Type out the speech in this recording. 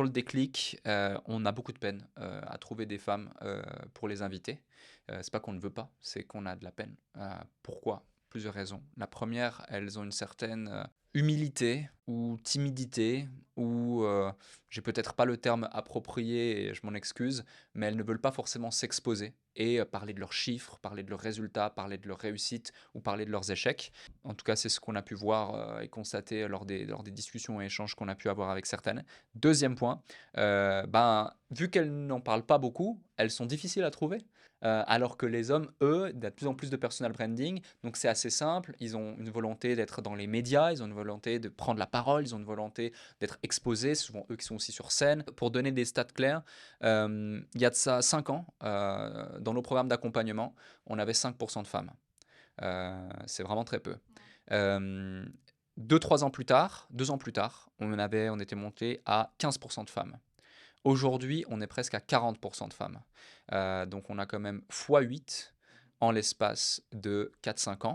Pour le déclic, on a beaucoup de peine, à trouver des femmes, pour les inviter. C'est pas qu'on ne veut pas, c'est qu'on a de la peine. Pourquoi? Plusieurs raisons. La première, elles ont une certaine, humilité ou timidité ou, j'ai peut-être pas le terme approprié et je m'en excuse, mais elles ne veulent pas forcément s'exposer et parler de leurs chiffres, parler de leurs résultats, parler de leurs réussites ou parler de leurs échecs. En tout cas, c'est ce qu'on a pu voir, et constater lors des discussions et échanges qu'on a pu avoir avec certaines. Deuxième point, ben, vu qu'elles n'en parlent pas beaucoup, elles sont difficiles à trouver, alors que les hommes, eux, il y a de plus en plus de personal branding, donc c'est assez simple. Ils ont une volonté d'être dans les médias, ils ont une volonté de prendre la parole, ils ont une volonté d'être exposés, c'est souvent eux qui sont aussi sur scène. Pour donner des stats clairs, il y a de ça 5 ans, dans nos programmes d'accompagnement, on avait 5% de femmes. C'est vraiment très peu. Euh, 2-3 ans plus tard, 2 ans plus tard, on était monté à 15% de femmes. Aujourd'hui, on est presque à 40% de femmes. Donc on a quand même x8 en l'espace de 4-5 ans.